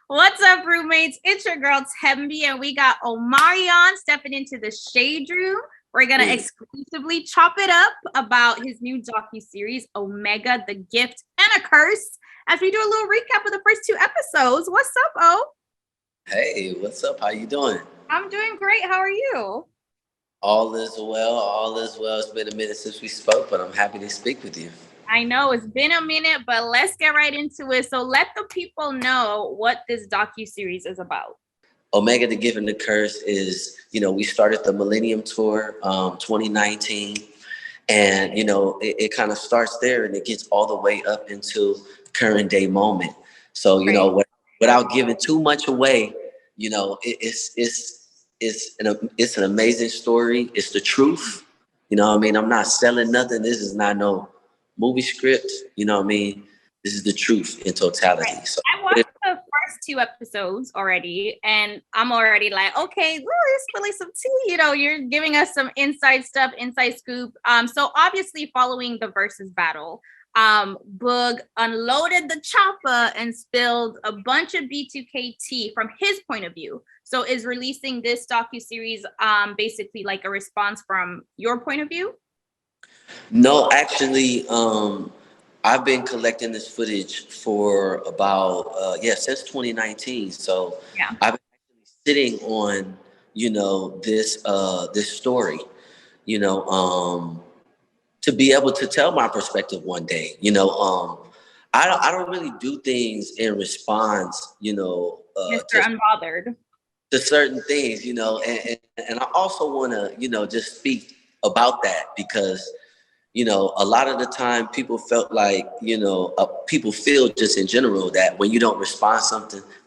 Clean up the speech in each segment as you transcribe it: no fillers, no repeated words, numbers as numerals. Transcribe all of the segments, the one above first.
What's up, roommates? It's your girl Tembi, and we got Omarion stepping into the shade room. We're gonna exclusively chop it up about his new docuseries, Omega, the Gift and a Curse. As we do a little recap of the first two episodes. What's up, O? Hey, what's up? How you doing? I'm doing great. How are you? All is well. All is well. It's been a minute since we spoke, but I'm happy to speak with you. I know it's been a minute, but let's get right into it. So let the people know what this docuseries is about. Omega, the Gift and the Curse is, we started the Millennium Tour 2019. And, it kind of starts there and it gets all the way up into current day moment. So, without giving too much away, it's an amazing story. It's the truth. You know what I mean? I'm not selling nothing. This is not no movie script. You know what I mean? This is the truth in totality. Right. So I watched the first two episodes already, and I'm already like, okay, it's really some tea. You're giving us some inside stuff, inside scoop. So obviously, following the versus battle, Boog unloaded the chopper and spilled a bunch of B2K tea from his point of view. So is releasing this docuseries basically like a response from your point of view? No, actually, I've been collecting this footage for about since 2019. So Yeah. I've been sitting on this story, to be able to tell my perspective one day. I don't really do things in response, Mr. Unbothered. to certain things, and I also want to just speak about that because a lot of the time people felt like, people feel just in general that when you don't respond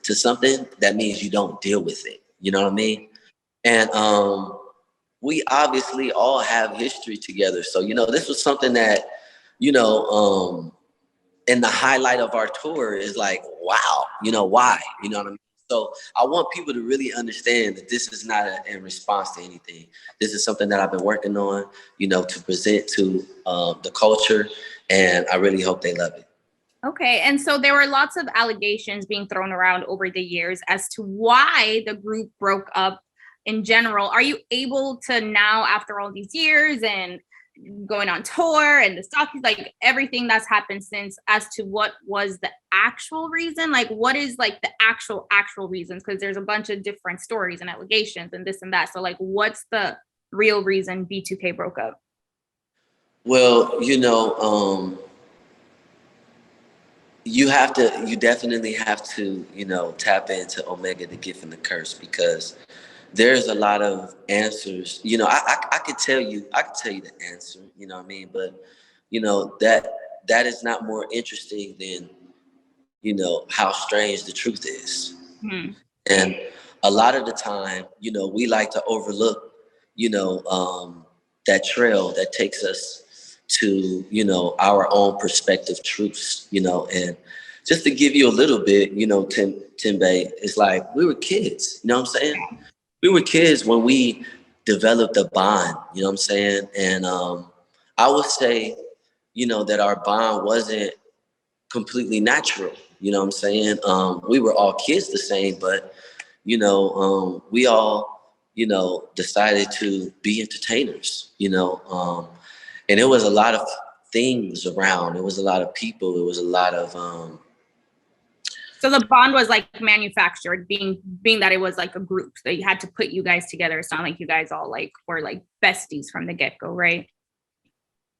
to something, that means you don't deal with it. You know what I mean? And we obviously all have history together. So, this was something that, in the highlight of our tour is like, wow, why? You know what I mean? So I want people to really understand that this is not in response to anything. This is something that I've been working on, to present to the culture, and I really hope they love it. Okay, and so there were lots of allegations being thrown around over the years as to why the group broke up in general. Are you able to now, after all these years and going on tour and the stock, like everything that's happened since, as to what was the actual reason? Like, what is like the actual reasons? Because there's a bunch of different stories and allegations and this and that. So like, what's the real reason B2K broke up? Well, you definitely have to, tap into Omega, the Gift and the Curse, because there's a lot of answers. I could tell you the answer, you know what I mean? But, that is not more interesting than, how strange the truth is. Hmm. And a lot of the time, we like to overlook, that trail that takes us to, our own perspective truths, and just to give you a little bit, Timbe, it's like we were kids, you know what I'm saying? We were kids when we developed a bond, you know what I'm saying? And I would say, that our bond wasn't completely natural, you know what I'm saying? We were all kids the same, but, we all, decided to be entertainers, and it was a lot of things around. It was a lot of people. It was a lot of So the bond was like manufactured, being that it was like a group. They had to put you guys together. It's not like you guys all like were like besties from the get-go, right?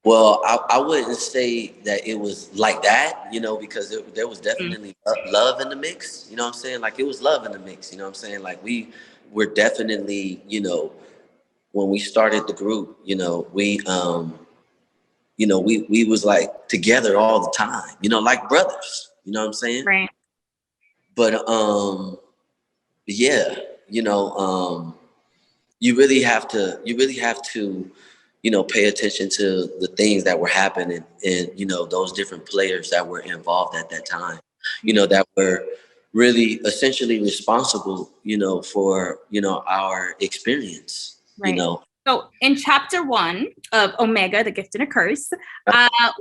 Well, I wouldn't say that it was like that, because there was definitely love in the mix. You know what I'm saying? Like it was love in the mix. You know what I'm saying? Like we were definitely, when we started the group, we was like together all the time, like brothers. You know what I'm saying? Right. But yeah, you really have to pay attention to the things that were happening and those different players that were involved at that time, that were really essentially responsible, for our experience, Right. So in chapter 1 of Omega, The Gift and a Curse,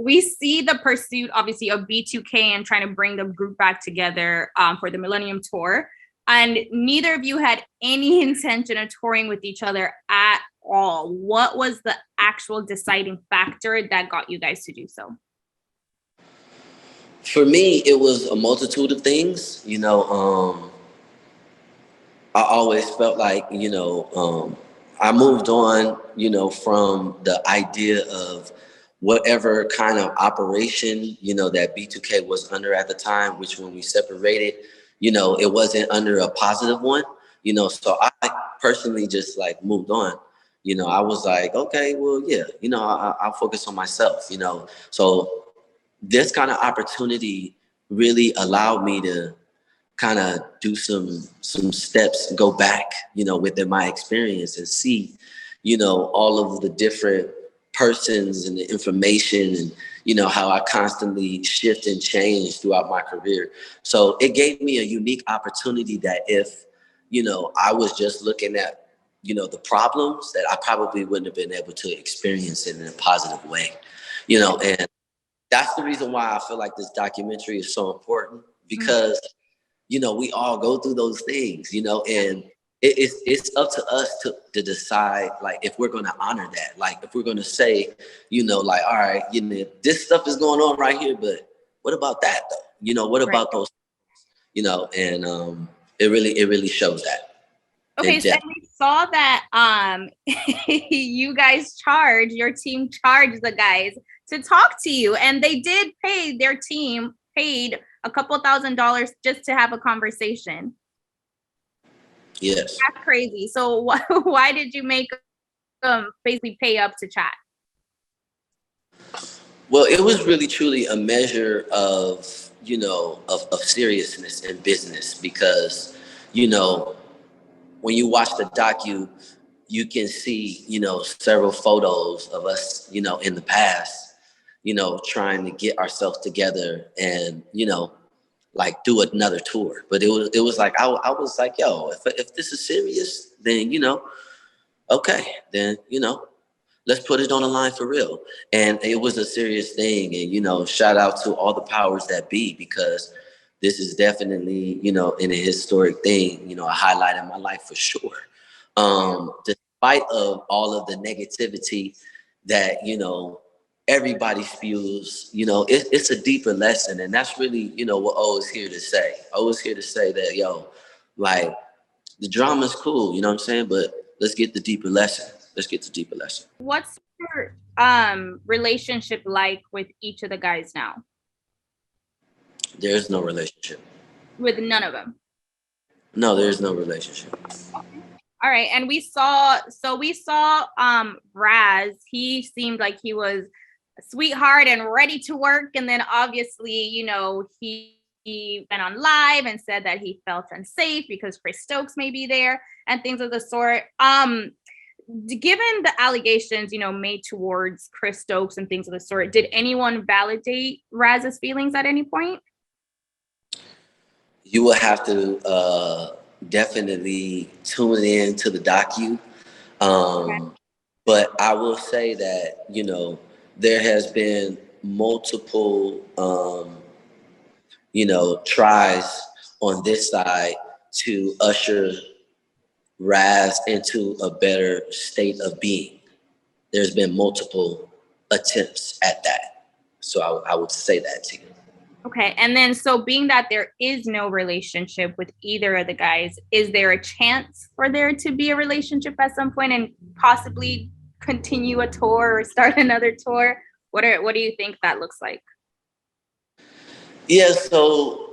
we see the pursuit, obviously, of B2K and trying to bring the group back together for the Millennium Tour. And neither of you had any intention of touring with each other at all. What was the actual deciding factor that got you guys to do so? For me, it was a multitude of things. I always felt like, I moved on, from the idea of whatever kind of operation, that B2K was under at the time, which when we separated, it wasn't under a positive one, so I personally just like moved on. I was like, okay, well, yeah, I'll focus on myself, so this kind of opportunity really allowed me to kind of do some steps and go back, within my experience and see, all of the different persons and the information and, how I constantly shift and change throughout my career. So it gave me a unique opportunity that if, I was just looking at, the problems, that I probably wouldn't have been able to experience it in a positive way, and that's the reason why I feel like this documentary is so important, because we all go through those things, and it's up to us to decide, like, if we're going to honor that, like, if we're going to say, like, all right, this stuff is going on right here, but what about that though? What about those, and it really shows that. Okay, so we saw that you guys your team charged the guys to talk to you, and they did pay, their team paid a couple $1,000s just to have a conversation. Yes. That's crazy. So why did you make them basically pay up to chat? Well, it was really truly a measure of, of seriousness in business, because, when you watch the docu, you can see, several photos of us, in the past, trying to get ourselves together and, like do another tour. But it was like, I was like, yo, if this is serious, then, okay, then, let's put it on the line for real. And it was a serious thing. And, shout out to all the powers that be, because this is definitely, in a historic thing, a highlight in my life for sure. Despite of all of the negativity that, everybody spews, it's a deeper lesson. And that's really, what O is here to say. O is here to say that, yo, like, the drama's cool, you know what I'm saying? But let's get the deeper lesson. Let's get the deeper lesson. What's your relationship like with each of the guys now? There's no relationship. With none of them? No, there's no relationship. All right. And we saw Raz, he seemed like he was a sweetheart and ready to work. And then obviously, he went on live and said that he felt unsafe because Chris Stokes may be there and things of the sort. Given the allegations, made towards Chris Stokes and things of the sort, did anyone validate Raz's feelings at any point? You will have to definitely tune in to the docu. Okay. But I will say that, there has been multiple, tries on this side to usher Raz into a better state of being. There's been multiple attempts at that. So I would say that to you. Okay. And then, so being that there is no relationship with either of the guys, is there a chance for there to be a relationship at some point and possibly continue a tour or start another tour? What do you think that looks like? Yeah. So,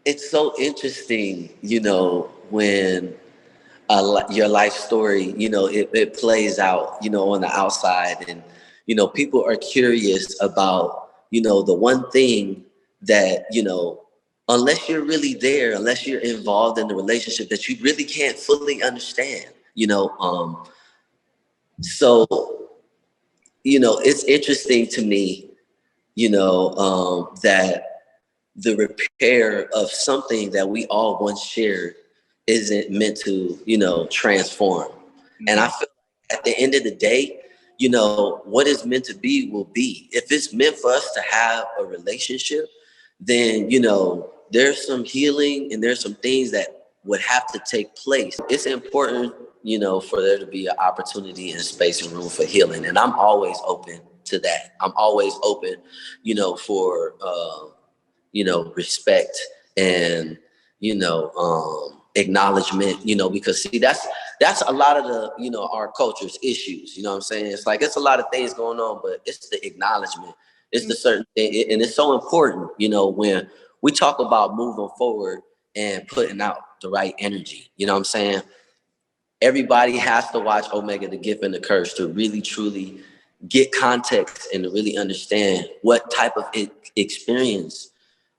it's so interesting, when your life story, it plays out, on the outside, and, people are curious about, the one thing that, unless you're really there, unless you're involved in the relationship, that you really can't fully understand, so, it's interesting to me, that the repair of something that we all once shared, isn't meant to, you know, transform. And I feel like at the end of the day, you know, what is meant to be will be. If it's meant for us to have a relationship, then, you know, there's some healing and there's some things that would have to take place. It's important, you know, for there to be an opportunity and space and room for healing. And I'm always open to that. I'm always open, you know, for, you know, respect and, you know, acknowledgement, you know, because see, that's a lot of the, you know, our culture's issues, you know what I'm saying? It's like, it's a lot of things going on, but it's the acknowledgement. It's the certain thing. And it's so important, you know, when we talk about moving forward and putting out the right energy, you know what I'm saying? Everybody has to watch Omega, the Gift and the Curse to really, truly get context and to really understand what type of experience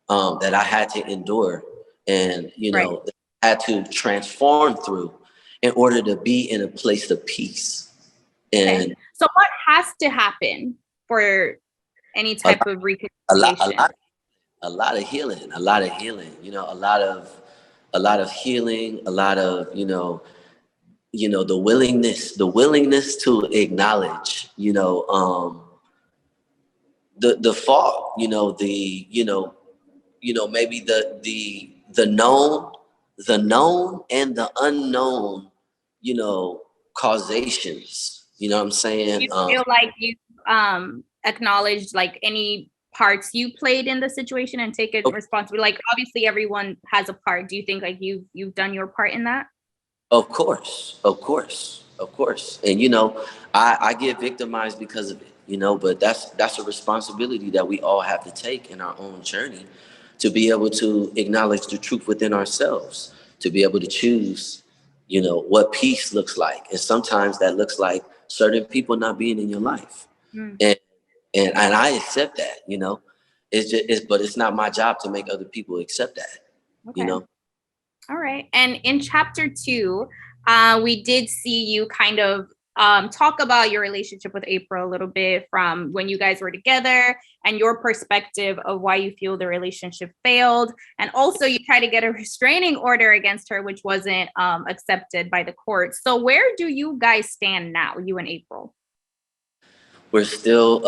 that I had to endure and, you know, had to transform through in order to be in a place of peace. And so what has to happen for any type of reconciliation? A lot of healing, you know, a lot of healing, a lot of, you know, the willingness to acknowledge, you know, the fault, you know, maybe the known and the unknown, you know, causations. You know what I'm saying? You feel like you acknowledged like any parts you played in the situation and taken responsibility? Like obviously everyone has a part. Do you think like you've done your part in that? Of course. And you know, I get victimized because of it, you know, but that's a responsibility that we all have to take in our own journey to be able to acknowledge the truth within ourselves, to be able to choose, you know, what peace looks like. And sometimes that looks like certain people not being in your life. And I accept that, you know. But it's not my job to make other people accept that. You know. All right. And in chapter 2, we did see you kind of talk about your relationship with Apryl a little bit from when you guys were together and your perspective of why you feel the relationship failed. And also you tried to get a restraining order against her, which wasn't accepted by the court. So where do you guys stand now, you and Apryl? We're still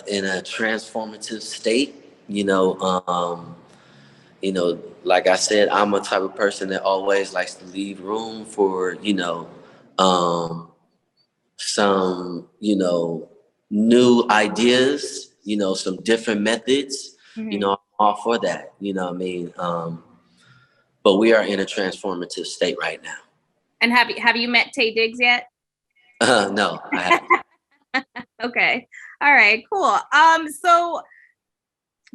in a transformative state, you know. You know, like I said, I'm a type of person that always likes to leave room for, you know, some, you know, new ideas, you know, some different methods, you know, I'm all for that, you know what I mean? But we are in a transformative state right now. And have you met Taye Diggs yet? No, I haven't. Okay. All right, cool. So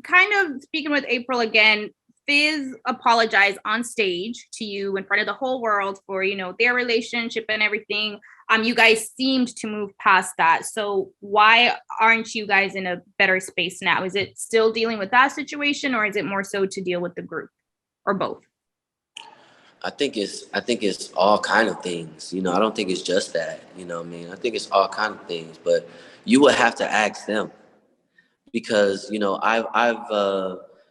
kind of speaking with Apryl again, Fizz apologized on stage to you in front of the whole world for, you know, their relationship and everything. You guys seemed to move past that. So why aren't you guys in a better space now? Is it still dealing with that situation, or is it more so to deal with the group, or both? I think it's all kind of things. You know, I don't think it's just that. You know what I mean? I think it's all kind of things. But you would have to ask them, because you know I've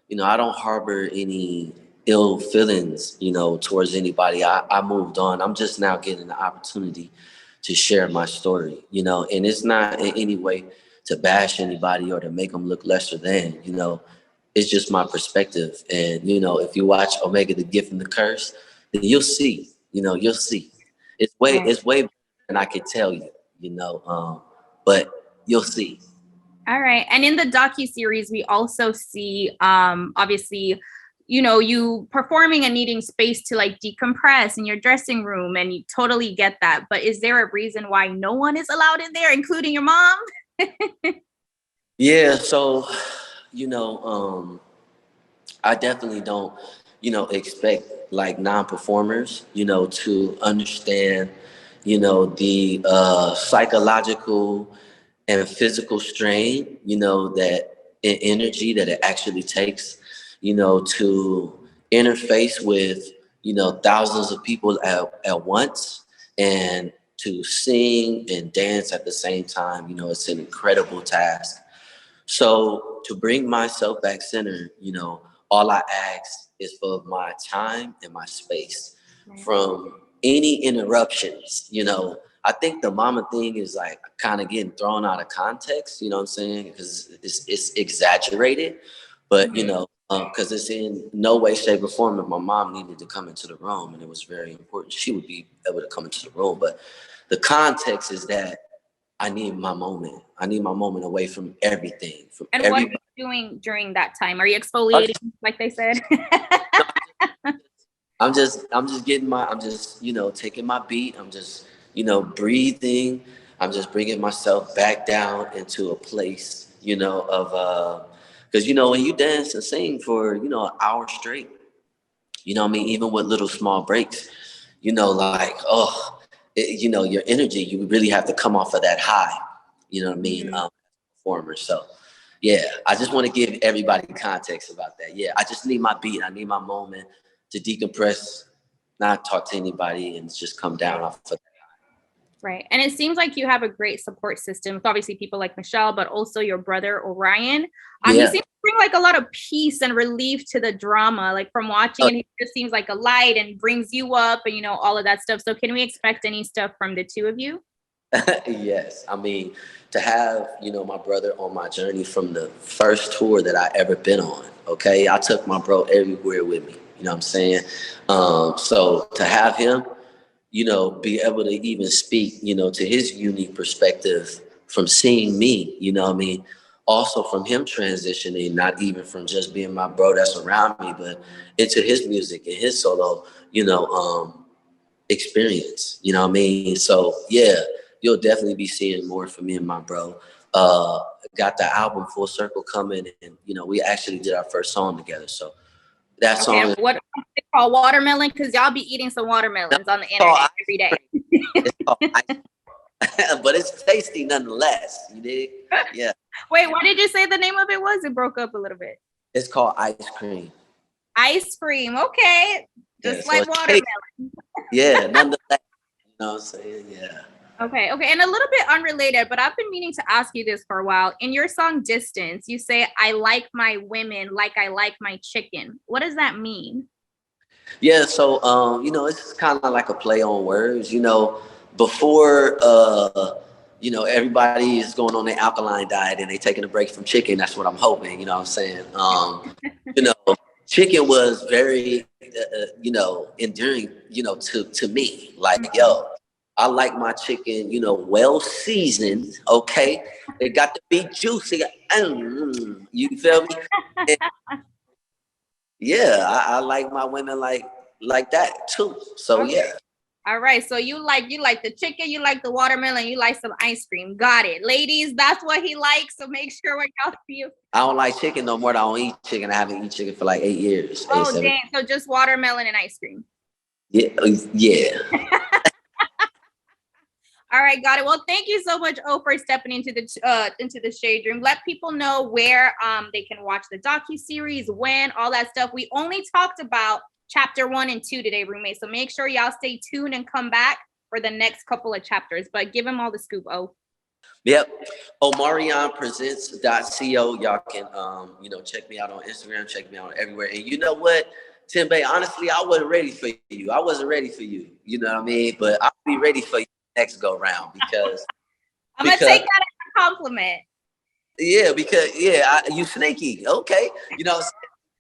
you know, I don't harbor any ill feelings, you know, towards anybody. I moved on. I'm just now getting the opportunity to share my story, you know, and it's not in any way to bash anybody or to make them look lesser than, you know. It's just my perspective. And, you know, if you watch Omega, the Gift and the Curse, then you'll see, you know, you'll see. It's way better than I could tell you, you know, but you'll see. All right. And in the docuseries, we also see, obviously, you know, you performing and needing space to like decompress in your dressing room, and you totally get that. But is there a reason why no one is allowed in there, including your mom? Yeah. So, you know, I definitely don't, you know, expect like non-performers, you know, to understand, you know, the psychological and physical strain, you know, that energy that it actually takes, you know, to interface with, you know, thousands of people at once, and to sing and dance at the same time. You know, it's an incredible task. So to bring myself back centered, you know, all I ask is for my time and my space. from any interruptions, you know. I think the mama thing is like kind of getting thrown out of context, you know what I'm saying? Because it's exaggerated, but you know, because it's in no way, shape, or form that my mom needed to come into the room, and it was very important. She would be able to come into the room, but the context is that I need my moment. I need my moment away from everything. And what are you doing during that time? Are you exfoliating, like they said? I'm just you know, taking my beat. I'm just, you know, breathing. I'm just bringing myself back down into a place, you know, of because you know when you dance and sing for, you know, an hour straight, you know what I mean, even with little small breaks, you know, like you know, your energy, you really have to come off of that high, you know what I mean, performer. So yeah, I just want to give everybody context about that. Yeah, I just need my beat. I need my moment to decompress, not talk to anybody, and just come down off of that. Right. And it seems like you have a great support system. It's obviously people like Michelle, but also your brother, Orion. He seems to bring like a lot of peace and relief to the drama. Like from watching it, he just seems like a light and brings you up and, you know, all of that stuff. So can we expect any stuff from the two of you? Yes. I mean, to have, you know, my brother on my journey from the first tour that I ever been on, okay? I took my bro everywhere with me, you know what I'm saying? So to have him, you know, be able to even speak, you know, to his unique perspective from seeing me, you know what I mean? Also from him transitioning, not even from just being my bro that's around me, but into his music and his solo, you know, experience, you know what I mean? So yeah, you'll definitely be seeing more from me and my bro. Got the album Full Circle coming, and you know, we actually did our first song together. So that song, what they call watermelon, because y'all be eating some watermelons on the internet every day. It's called but it's tasty nonetheless. You dig? Yeah. Wait, what did you say the name of it was? It broke up a little bit. It's called Ice Cream. Ice cream. Okay. Just like watermelon. Yeah, nonetheless. You know what I'm saying? Yeah. Okay. And a little bit unrelated, but I've been meaning to ask you this for a while. In your song Distance, you say, I like my women like I like my chicken. What does that mean? Yeah, so you know, it's kind of like a play on words. You know, before you know, everybody is going on the alkaline diet and they taking a break from chicken. That's what I'm hoping. You know what I'm saying? You know, chicken was very you know, endearing. You know, to me, like yo, I like my chicken. You know, well seasoned. Okay, it got to be juicy. You feel me? And, yeah, I like my women like that too. So yeah. All right. So you like the chicken, you like the watermelon, you like some ice cream. Got it. Ladies, that's what he likes. So make sure what y'all feel. I don't like chicken no more. I don't eat chicken. I haven't eaten chicken for like 8 years. Oh, dang. So just watermelon and ice cream. Yeah. Yeah. All right, got it. Well, thank you so much, for stepping into the shade room. Let people know where they can watch the docuseries, when, all that stuff. We only talked about chapter 1 and 2 today, roommates. So make sure y'all stay tuned and come back for the next couple of chapters. But give them all the scoop, Yep. Omarion presents.co. Y'all can you know, check me out on Instagram, check me out everywhere. And you know what, Timbe, honestly, I wasn't ready for you. I wasn't ready for you. You know what I mean? But I'll be ready for you next go round because I'm gonna take that as a compliment. Yeah, because you sneaky. Okay. You know,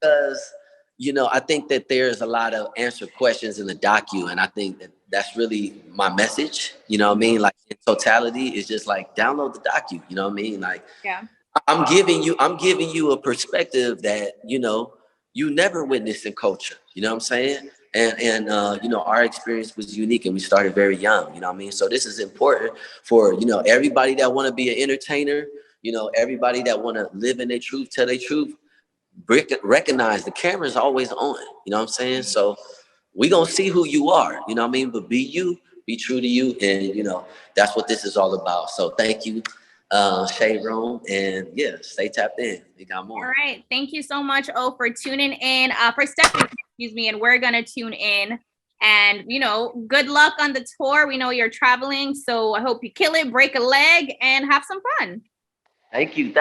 because you know, I think that there's a lot of answered questions in the docu, and I think that that's really my message. You know what I mean? Like in totality, it's just like download the docu. You know what I mean? Like, yeah, I'm giving you a perspective that you know you never witnessed in culture. You know what I'm saying? And you know, our experience was unique, and we started very young. You know what I mean? So this is important for, you know, everybody that want to be an entertainer. You know, everybody that want to live in their truth, tell their truth. Recognize the camera's always on. You know what I'm saying? So we gonna see who you are. You know what I mean? But be you, be true to you, and you know that's what this is all about. So thank you, Shade Room, and yeah, stay tapped in. We got more. All right, thank you so much, for tuning in, for stepping, excuse me, and we're gonna tune in. And you know, good luck on the tour. We know you're traveling, so I hope you kill it, break a leg, and have some fun. Thank you.